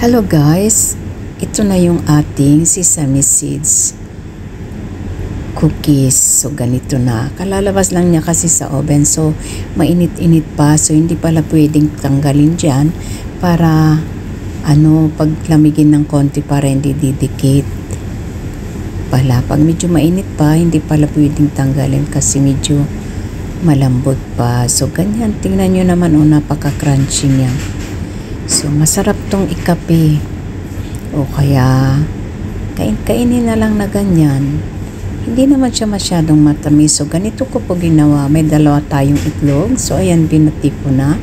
Hello guys, ito na yung ating sesame seeds cookies. So ganito na, kalalabas lang niya kasi sa oven, so mainit-init pa, so hindi pala pwedeng tanggalin dyan para paglamigin ng konti para hindi didikit pala. Pag medyo mainit pa, hindi pala pwedeng tanggalin kasi medyo malambot pa. So ganyan, tingnan nyo naman, napaka-crunchy niya. So masarap tong ikape o kaya kainin na lang na ganyan. Hindi naman siya masyadong matamis. So ganito ko po ginawa. May dalawa tayong itlog, so ayan, binati ko na.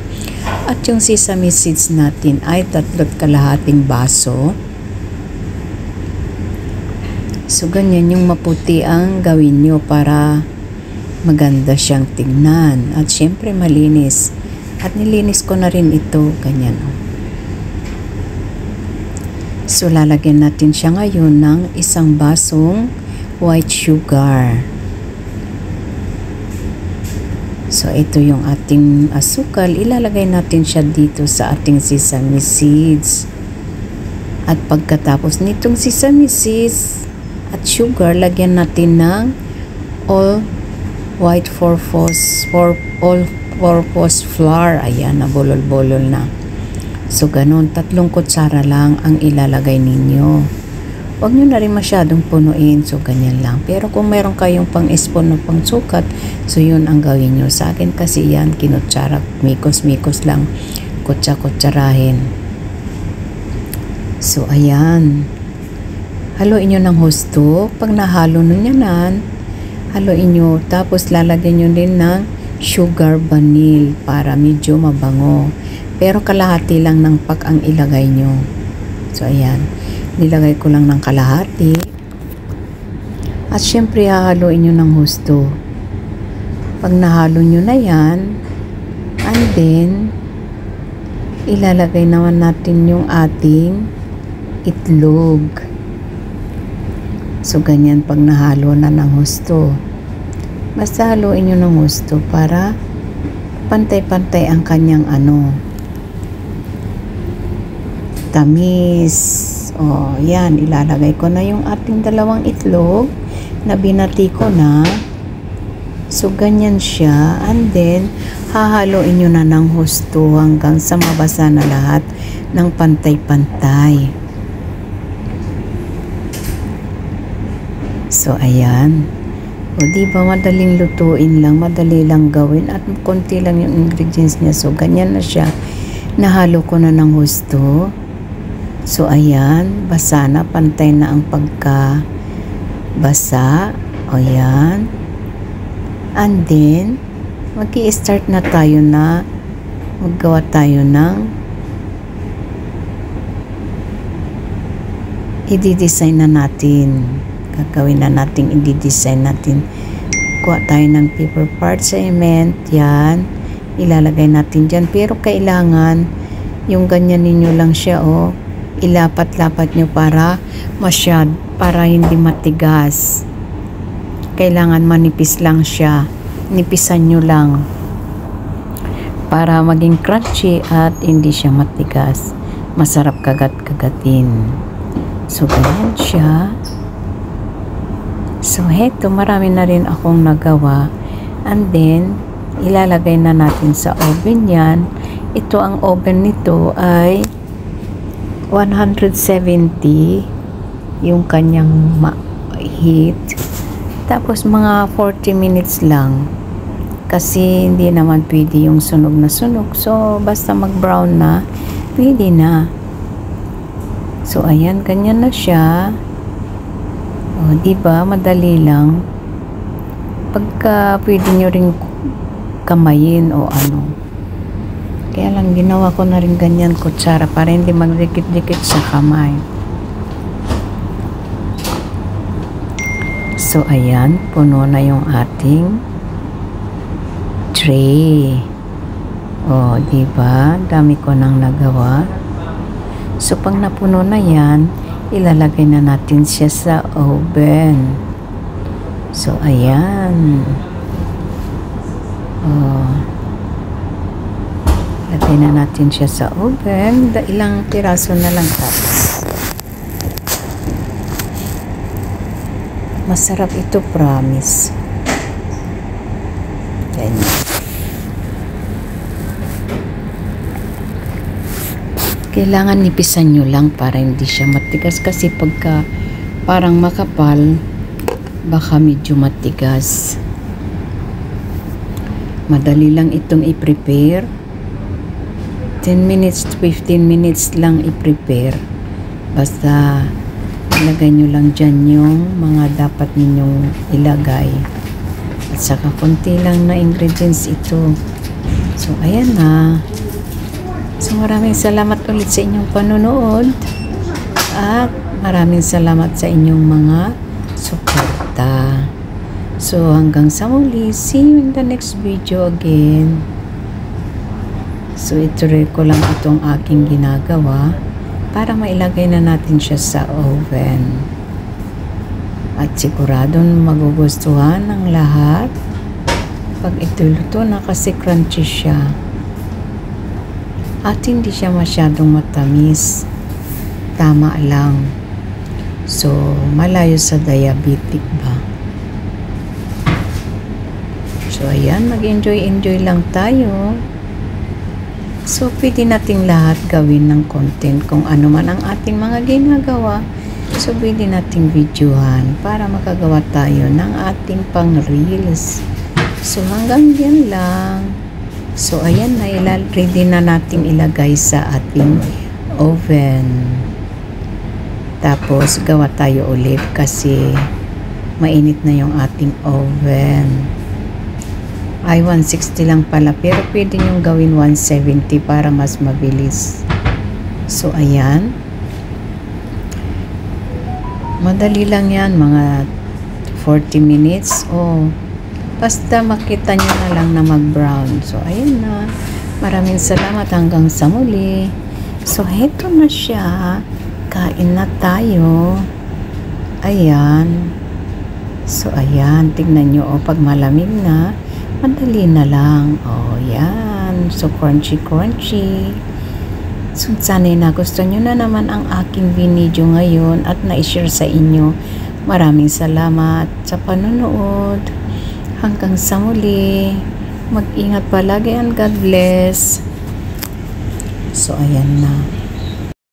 At yung sesame seeds natin ay 3.5 baso. So ganyan yung maputi ang gawin nyo para maganda siyang tignan. At syempre malinis. At nilinis ko na rin ito, ganyan. So lalagyan natin siya ngayon ng 1 basong white sugar. So ito yung ating asukal. Ilalagay natin siya dito sa ating sesame seeds. At pagkatapos nitong sesame seeds at sugar, lagyan natin ng all purpose flour. Ayan, nabolol-bolol na. So ganun, 3 kutsara lang ang ilalagay ninyo. Huwag nyo na rin masyadong punuin, so ganyan lang. Pero kung meron kayong pang-spoon o pang-sukat, so yun ang gawin nyo. Sa akin kasi yan, kinutsara, mikos-mikos lang, kutsa-kutsarahin. So ayan, haluin nyo ng husto. Pag nahalo nyo yan, haluin nyo, tapos lalagyan nyo din ng sugar vanilla para medyo mabango. Pero kalahati lang ng pack ang ilagay nyo. So ayan, nilagay ko lang ng kalahati. At syempre hahaluin nyo ng husto. Pag nahalo nyo na yan, and then ilalagay naman natin yung ating itlog. So ganyan pag nahalo na ng husto. Basta haluin nyo ng husto para pantay-pantay ang kanyang tamis. O, yan. Ilalagay ko na yung ating 2 itlog na binati ko na. So, ganyan siya. And then, hahaluin nyo na ng husto hanggang sa mabasa na lahat ng pantay-pantay. So, ayan. O, diba, madaling lutuin lang. Madali lang gawin. At konti lang yung ingredients niya. So, ganyan na siya. Nahalo ko na ng husto. So, ayan, basa na, pantay na ang pagka-basa. O, ayan. And then, mag-i-start na tayo na maggawa tayo ng i-design na natin. Gagawin na natin, i-design natin. Kuha tayo ng paper part cement. Yan. Ilalagay natin dyan. Pero kailangan, yung ganyan ninyo lang siya, ilapat-lapat nyo para hindi matigas. Kailangan manipis lang siya. Nipisan nyo lang para maging crunchy at hindi siya matigas. Masarap kagat-kagatin. So ganyan siya. So heto, marami na rin akong nagawa. And then ilalagay na natin sa oven yan. Ito, ang oven nito ay 170 yung kanyang heat. Tapos mga 40 minutes lang. Kasi hindi naman pwede yung sunog na sunog. So basta mag-brown na, pwede na. So ayan, ganyan na siya. O, diba? Madali lang. Pagka pwede nyo rin kamayin o Kaya lang ginawa ko na rin ganyan kutsara para hindi magdikit-dikit sa kamay. So ayan, puno na yung ating tray. O, diba? Dami ko nang nagawa. So pag napuno na yan, ilalagay na natin siya sa oven. So ayan. Lagay na natin siya sa oven. Ilang piraso na lang tapos. Masarap ito, promise. Ganyan. Kailangan nipisan nyo lang para hindi siya matigas kasi pagka parang makapal, baka medyo matigas. Madali lang itong i-prepare. 10 minutes to 15 minutes lang i-prepare. Basta ilagay nyo lang dyan yung mga dapat ninyong ilagay. At saka konti lang na ingredients ito. So, ayan na. So, maraming salamat ulit sa inyong panonood. At maraming salamat sa inyong mga suporta. So, hanggang sa muli. See you in the next video again. So, ituloy ko lang itong aking ginagawa para mailagay na natin siya sa oven. At siguradong magugustuhan ng lahat pag ito luto na kasi crunchy siya. At hindi siya masyadong matamis. Tama lang. So, malayo sa diabetic ba? So, ayan. Mag-enjoy lang tayo. So, pwede nating lahat gawin ng content kung ano man ang ating mga ginagawa. So, pwede nating videohan para makagawa tayo ng ating pang-reels. So, hanggang yan lang. So, ayan na. Ready na nating ilagay sa ating oven. Tapos, gawa tayo ulit kasi mainit na yung ating oven. Ay, 160 lang pala. Pero pwede nyo gawin 170 para mas mabilis. So, ayan. Madali lang yan. Mga 40 minutes. Basta makita nyo na lang na mag-brown. So, ayan na. Maraming salamat hanggang sa muli. So, heto na siya. Kain na tayo. Ayan. So, ayan. Tignan nyo. Pag malamig na, madali na lang. Yan. So, crunchy. So, sana'y nagustuhan nyo na naman ang aking video ngayon at na-share sa inyo. Maraming salamat sa panonood. Hanggang sa muli. Mag-ingat palagi and God bless. So, ayan na.